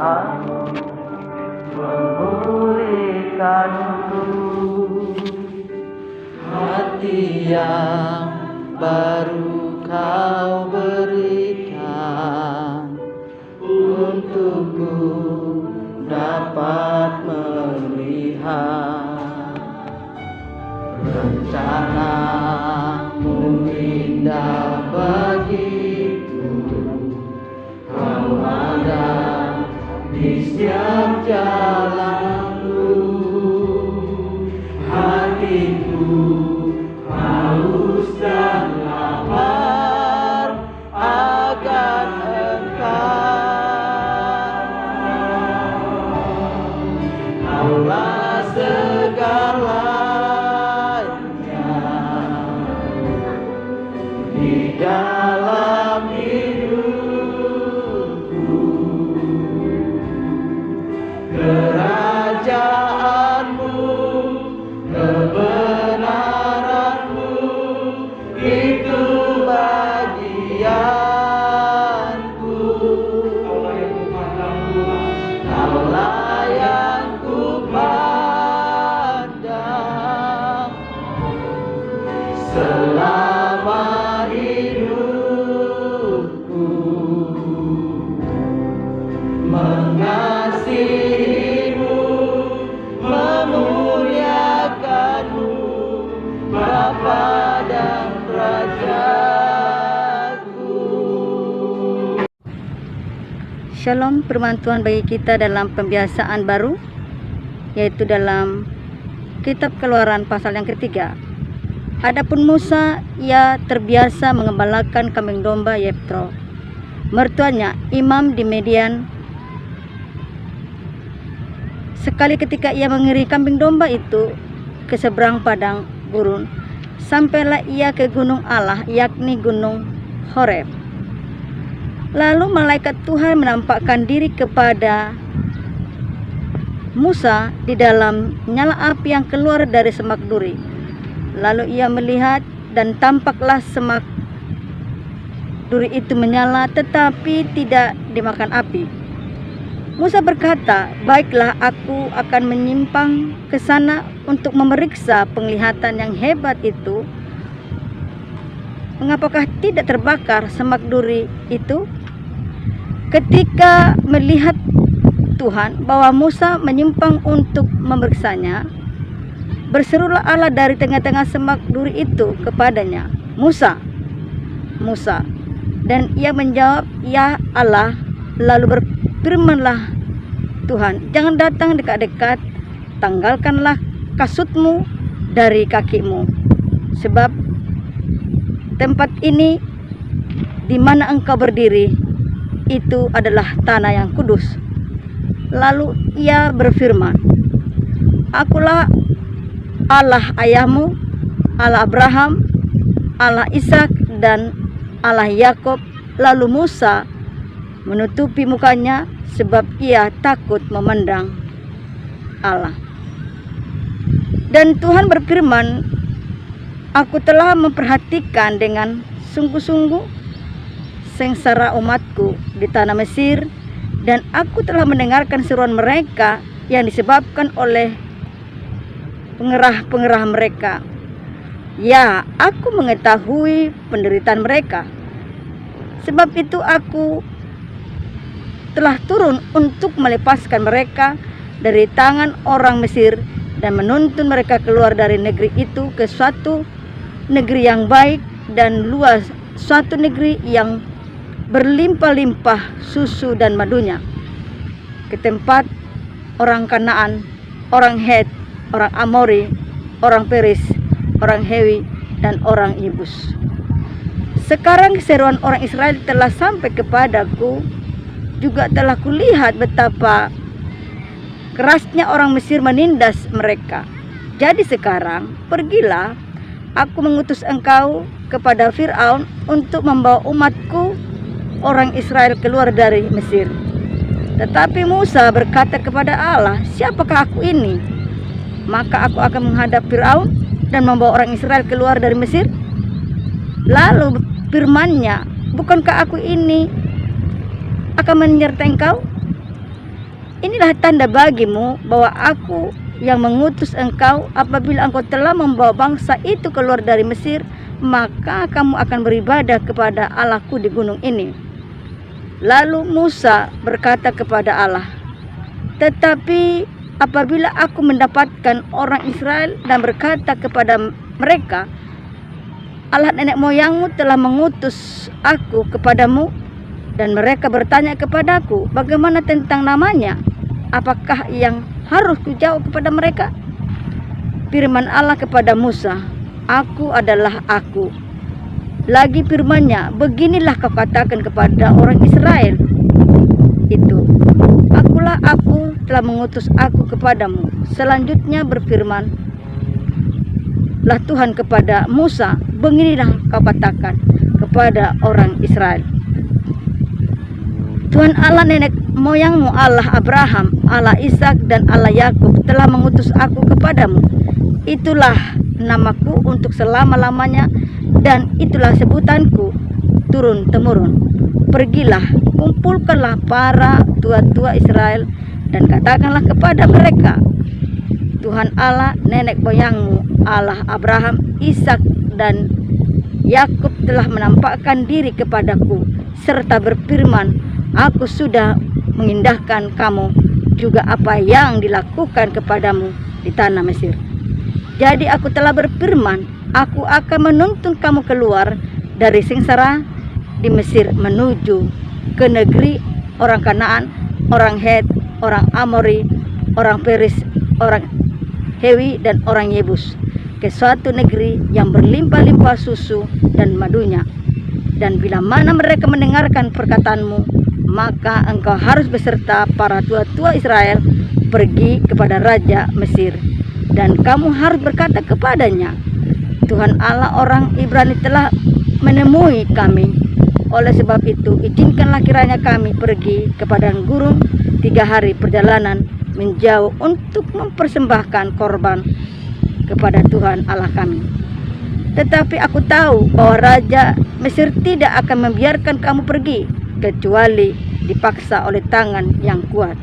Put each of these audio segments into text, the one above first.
Aku memulihkanku, hati yang baru Kau berikan untukku dapat melihat rencana-Mu indah bagiku. Kau ada di setiap jalanku, hatiku haus dan lapar akan Engkau. Kaulah segalanya di dalam hidupku. Kerajaan-Mu, kebenaran-Mu, itu bagianku. Kaulah yang kupandang selama hidupku. Mengasihi-Mu, memuliakan-Mu, Bapa dan Rajaku. Shalom, firman Tuhan bagi kita dalam pembiasaan baru, yaitu dalam kitab Keluaran pasal yang ketiga. Adapun Musa, ia terbiasa mengembalakan kambing domba Yetro, mertuanya imam di Midian. Sekali ketika ia mengiringi kambing domba itu ke seberang padang gurun, sampailah ia ke gunung Allah, yakni gunung Horeb. Lalu malaikat Tuhan menampakkan diri kepada Musa di dalam nyala api yang keluar dari semak duri. Lalu ia melihat, dan tampaklah semak duri itu menyala tetapi tidak dimakan api. Musa berkata, "Baiklah, aku akan menyimpang ke sana untuk memeriksa penglihatan yang hebat itu. Mengapakah tidak terbakar semak duri itu?" Ketika melihat Tuhan bahwa Musa menyimpang untuk memeriksanya, berserulah Allah dari tengah-tengah semak duri itu kepadanya, "Musa, Musa." Dan ia menjawab, "Ya Allah." Lalu berfirmanlah Tuhan, "Jangan datang dekat-dekat, tanggalkanlah kasutmu dari kakimu, sebab tempat ini di mana engkau berdiri itu adalah tanah yang kudus." Lalu ia berfirman, "Akulah Allah ayahmu, Allah Abraham, Allah Ishak, dan Allah Yakub." Lalu Musa menutupi mukanya sebab ia takut memandang Allah. Dan Tuhan berfirman, "Aku telah memperhatikan dengan sungguh-sungguh sengsara umatku di tanah Mesir, dan aku telah mendengarkan seruan mereka yang disebabkan oleh pengerah-pengerah mereka. Ya, aku mengetahui penderitaan mereka. Sebab itu aku telah turun untuk melepaskan mereka dari tangan orang Mesir dan menuntun mereka keluar dari negeri itu ke suatu negeri yang baik dan luas, suatu negeri yang berlimpah-limpah susu dan madunya, ke tempat orang Kanaan, orang Het, orang Amori, orang Peris, orang Hewi, dan orang Yebus. Sekarang seruan orang Israel telah sampai kepadaku, juga telah kulihat betapa kerasnya orang Mesir menindas mereka. Jadi sekarang pergilah, aku mengutus engkau kepada Fir'aun untuk membawa umatku orang Israel keluar dari Mesir." Tetapi Musa berkata kepada Allah, "Siapakah aku ini? Maka aku akan menghadap Fir'aun dan membawa orang Israel keluar dari Mesir." Lalu firman-Nya, "Bukankah aku ini akan menyertai engkau? inilah tanda bagimu bahwa aku yang mengutus engkau. Apabila engkau telah membawa bangsa itu keluar dari Mesir, maka kamu akan beribadah kepada Allahku di gunung ini. Lalu Musa berkata kepada Allah, tetapi apabila aku mendapatkan orang Israel dan berkata kepada mereka, Allah nenek moyangmu telah mengutus aku kepadamu, dan mereka bertanya kepadaku, bagaimana tentang namanya? Apakah yang harus kujawab kepada mereka? Firman Allah kepada Musa, aku adalah aku. Lagi firman-Nya, beginilah kau katakan kepada orang Israel itu, akulah aku telah mengutus aku kepadamu. Selanjutnya berfirman lah Tuhan kepada Musa, beginilah kau katakan kepada orang Israel, Tuhan Allah nenek moyangmu, Allah Abraham, Allah Ishak dan Allah Yakub telah mengutus aku kepadamu. Itulah namaku untuk selama-lamanya, dan itulah sebutanku turun temurun. Pergilah, kumpulkanlah para tua-tua Israel dan katakanlah kepada mereka, Tuhan Allah nenek moyangmu, Allah Abraham, Ishak dan Yakub telah menampakkan diri kepadaku serta berfirman, aku sudah mengindahkan kamu juga apa yang dilakukan kepadamu di tanah Mesir. Jadi aku telah berfirman, aku akan menuntun kamu keluar dari sengsara di Mesir menuju ke negeri orang Kanaan, orang Het, orang Amori, orang Peris, orang Hewi dan orang Yebus, ke suatu negeri yang berlimpah-limpah susu dan madunya. Dan bila mana mereka mendengarkan perkataanmu, maka engkau harus beserta para tua-tua Israel pergi kepada Raja Mesir, dan kamu harus berkata kepadanya, Tuhan Allah orang Ibrani telah menemui kami. Oleh sebab itu, izinkanlah kiranya kami pergi ke padang gurun 3 hari perjalanan menjauh untuk mempersembahkan korban kepada Tuhan Allah kami. Tetapi aku tahu bahwa Raja Mesir tidak akan membiarkan kamu pergi, kecuali dipaksa oleh tangan yang kuat.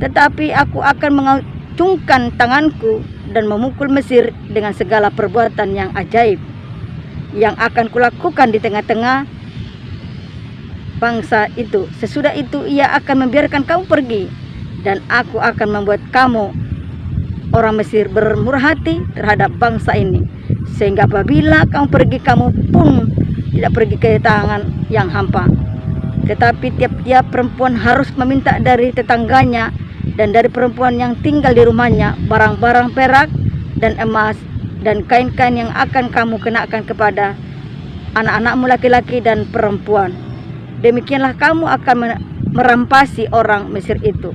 Tetapi aku akan mengacungkan tanganku dan memukul Mesir dengan segala perbuatan yang ajaib yang akan kulakukan di tengah-tengah bangsa itu. Sesudah itu ia akan membiarkan kamu pergi, dan aku akan membuat kamu orang Mesir bermurah hati terhadap bangsa ini, sehingga apabila kamu pergi, kamu pun tidak pergi ke tangan yang hampa. Tetapi tiap-tiap perempuan harus meminta dari tetangganya dan dari perempuan yang tinggal di rumahnya barang-barang perak dan emas dan kain-kain yang akan kamu kenakan kepada anak-anakmu laki-laki dan perempuan. Demikianlah kamu akan merampasi orang Mesir itu.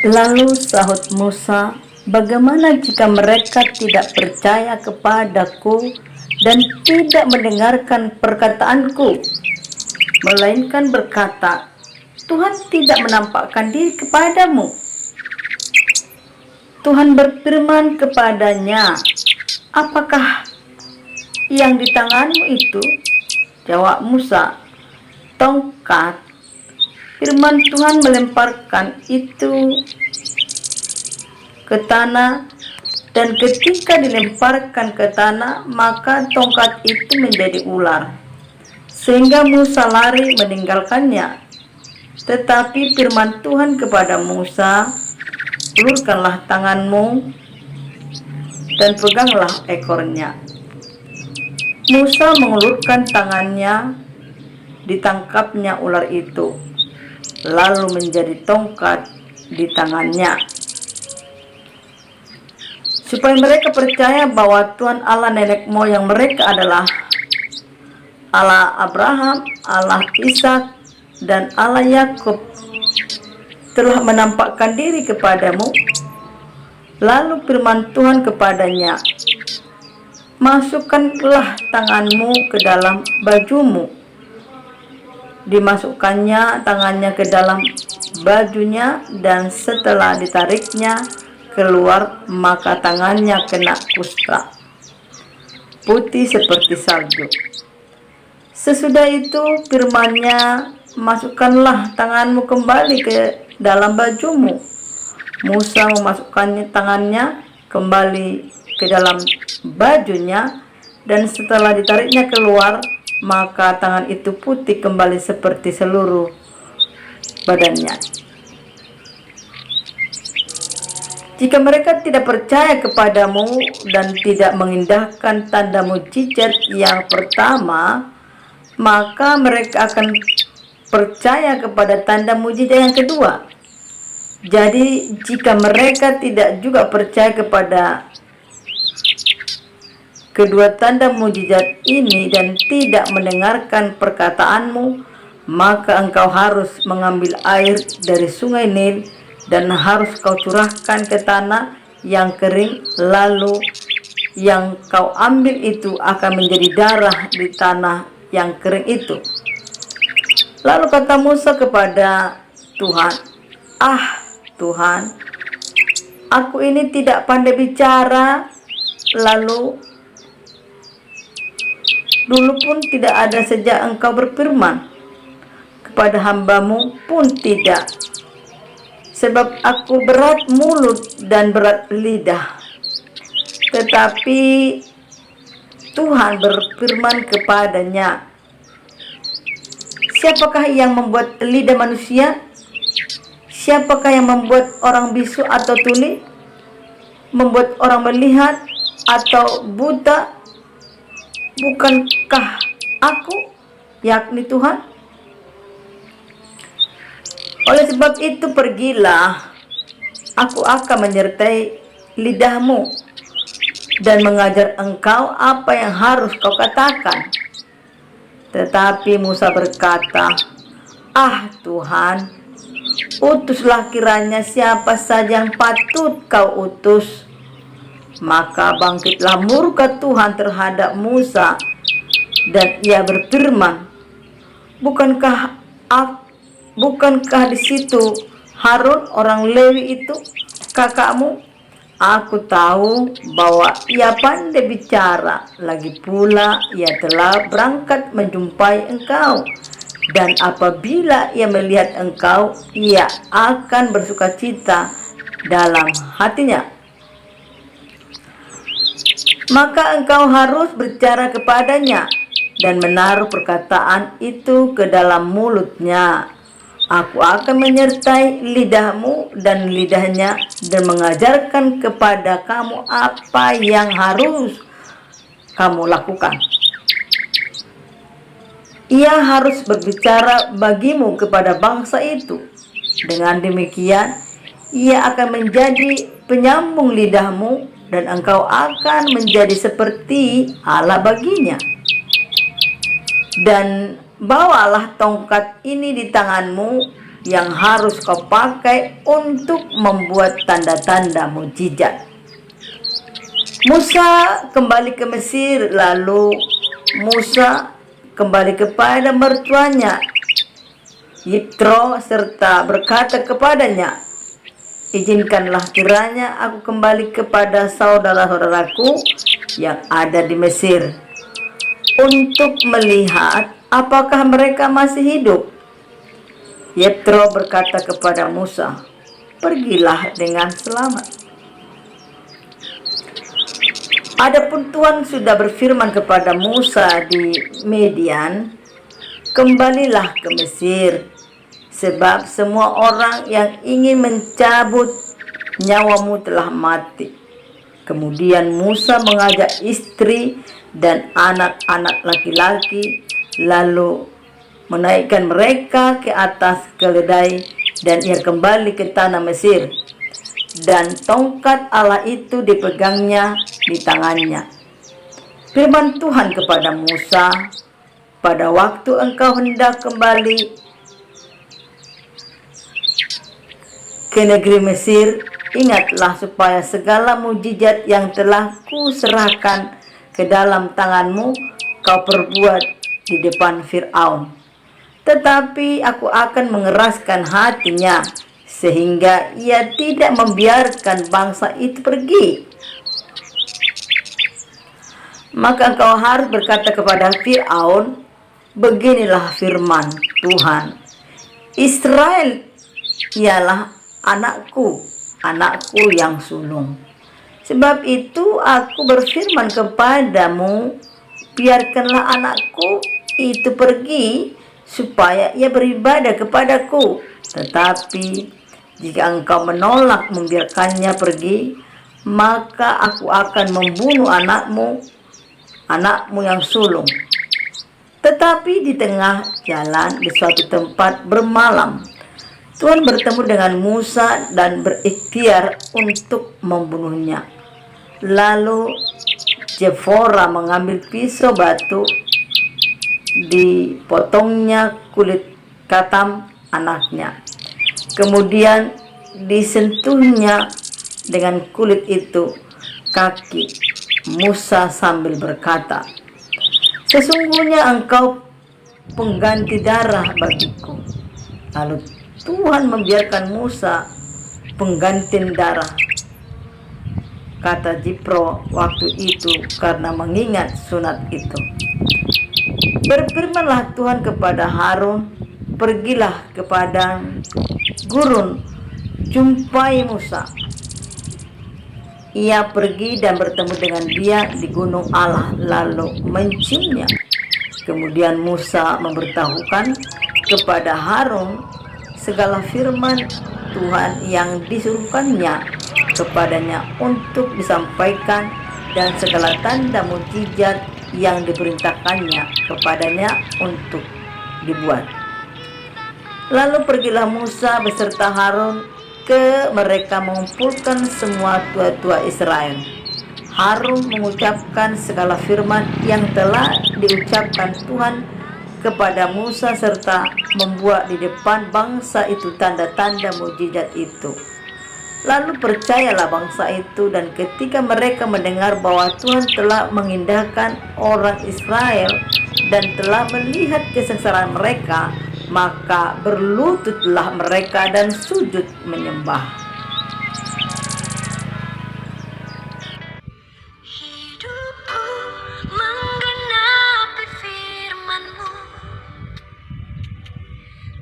Lalu sahut Musa, bagaimana jika mereka tidak percaya kepadaku dan tidak mendengarkan perkataanku, melainkan berkata, Tuhan tidak menampakkan diri kepadamu. Tuhan berfirman kepadanya, apakah yang di tanganmu itu? Jawab Musa, tongkat. Firman Tuhan melemparkan itu ke tanah, dan ketika dilemparkan ke tanah, maka tongkat itu menjadi ular, sehingga Musa lari meninggalkannya. Tetapi firman Tuhan kepada Musa, ulurkanlah tanganmu dan peganglah ekornya. Musa mengulurkan tangannya, ditangkapnya ular itu, lalu menjadi tongkat di tangannya, supaya mereka percaya bahwa Tuhan Allah nenek moyang mereka adalah Allah Abraham, Allah Ishak dan Allah Yakub telah menampakkan diri kepadamu. Lalu firman Tuhan kepadanya, masukkanlah tanganmu ke dalam bajumu. Dimasukkannya tangannya ke dalam bajunya, dan setelah ditariknya keluar, maka tangannya kena kusta, putih seperti salju. Sesudah itu firman-Nya masukkanlah tanganmu kembali ke dalam bajumu. Musa memasukkannya tangannya kembali ke dalam bajunya, dan setelah ditariknya keluar, maka tangan itu putih kembali seperti seluruh badannya. Jika mereka tidak percaya kepadamu dan tidak mengindahkan tanda mujizat yang pertama, maka mereka akan percaya kepada tanda mujizat yang kedua. Jadi jika mereka tidak juga percaya kepada kedua tanda mujizat ini dan tidak mendengarkan perkataanmu, maka engkau harus mengambil air dari sungai Nil dan harus kau curahkan ke tanah yang kering, lalu yang kau ambil itu akan menjadi darah di tanah yang kering itu. Lalu kata Musa kepada Tuhan, "Ah Tuhan, aku ini tidak pandai bicara, lalu dulu pun tidak ada sejak engkau berfirman, kepada hambamu pun tidak, sebab aku berat mulut dan berat lidah." Tetapi Tuhan berfirman kepadanya, "Siapakah yang membuat lidah manusia? Siapakah yang membuat orang bisu atau tuli? Membuat orang melihat atau buta? Bukankah aku, yakni Tuhan? Oleh sebab itu pergilah, aku akan menyertai lidahmu dan mengajar engkau apa yang harus kau katakan." Tetapi Musa berkata, "Ah Tuhan, utuslah kiranya siapa saja yang patut kau utus." Maka bangkitlah murka Tuhan terhadap Musa, dan ia berfirman, Bukankah di situ Harun orang Lewi itu kakakmu? Aku tahu bahwa ia pandai bicara, lagi pula ia telah berangkat menjumpai engkau, dan apabila ia melihat engkau, ia akan bersukacita dalam hatinya. Maka engkau harus berbicara kepadanya dan menaruh perkataan itu ke dalam mulutnya. Aku akan menyertai lidahmu dan lidahnya dan mengajarkan kepada kamu apa yang harus kamu lakukan. Ia harus berbicara bagimu kepada bangsa itu. Dengan demikian, ia akan menjadi penyambung lidahmu dan engkau akan menjadi seperti Allah baginya. Dan bawalah tongkat ini di tanganmu yang harus kau pakai untuk membuat tanda-tanda mujizat. Musa kembali ke Mesir, lalu Musa kembali kepada mertuanya Yitro serta berkata kepadanya, "Izinkanlah kiranya aku kembali kepada saudara-saudaraku yang ada di Mesir untuk melihat apakah mereka masih hidup." Yitro berkata kepada Musa, "Pergilah dengan selamat." Adapun Tuhan sudah berfirman kepada Musa di Median, "Kembalilah ke Mesir, sebab semua orang yang ingin mencabut nyawamu telah mati." Kemudian Musa mengajak istri dan anak-anak laki-laki, lalu menaikkan mereka ke atas keledai, dan ia kembali ke tanah Mesir. Dan tongkat Allah itu dipegangnya di tangannya. Firman Tuhan kepada Musa, "Pada waktu engkau hendak kembali ke negeri Mesir, ingatlah supaya segala mujizat yang telah kuserahkan ke dalam tanganmu kau perbuat di depan Fir'aun. Tetapi aku akan mengeraskan hatinya sehingga ia tidak membiarkan bangsa itu pergi. Maka engkau harus berkata kepada Fir'aun, beginilah firman Tuhan, Israel ialah anakku, anakku yang sulung. Sebab itu aku berfirman kepadamu, biarkanlah anakku itu pergi supaya ia beribadah kepadaku. Tetapi jika engkau menolak membiarkannya pergi, maka aku akan membunuh anakmu yang sulung. Tetapi di tengah jalan di suatu tempat bermalam, Tuhan bertemu dengan Musa dan berikhtiar untuk membunuhnya. Lalu Jefora mengambil pisau batu, dipotongnya kulit katam anaknya. Kemudian disentuhnya dengan kulit itu kaki Musa sambil berkata, "Sesungguhnya engkau pengganti darah bagiku." Lalu Tuhan membiarkan Musa pengganti darah, kata Jipro waktu itu, karena mengingat sunat itu. Berfirmanlah Tuhan kepada Harun, "Pergilah ke padang gurun, jumpai Musa." Ia pergi dan bertemu dengan dia di gunung Allah, lalu menciumnya. Kemudian Musa memberitahukan kepada Harun segala firman Tuhan yang disuruhkannya kepadanya untuk disampaikan, dan segala tanda mukjizat yang diperintahkannya kepadanya untuk dibuat. Lalu pergilah Musa beserta Harun ke mereka mengumpulkan semua tua-tua Israel. Harun mengucapkan segala firman yang telah diucapkan Tuhan kepada Musa serta membuat di depan bangsa itu tanda-tanda mukjizat itu. Lalu percayalah bangsa itu, dan ketika mereka mendengar bahwa Tuhan telah mengindahkan orang Israel dan telah melihat kesengsaraan mereka, maka berlututlah mereka dan sujud menyembah. Hidupku menggenapi firman-Mu,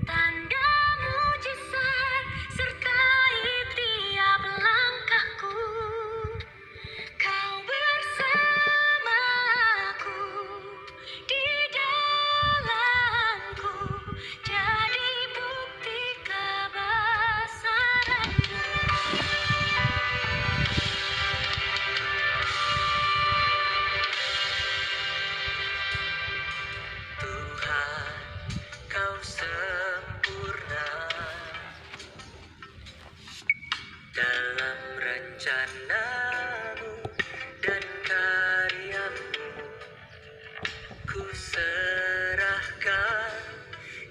tanda mujizat sertai tiap langkahku. Kau bersamaku di dalamku, jadi bukti kebesaran-Mu. Tuhan, Kau sempurna dalam rencana-Mu dan karya-Mu. Ku serahkan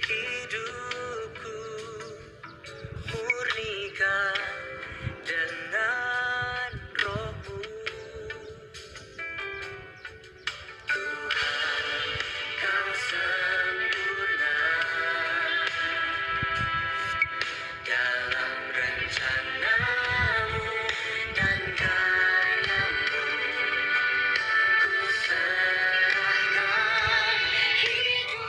hidupku, murnikan dengan Roh-Mu. Tuhan, Kau sempurna dalam rencana-Mu dan karya-Mu. Ku serahkan hidupku,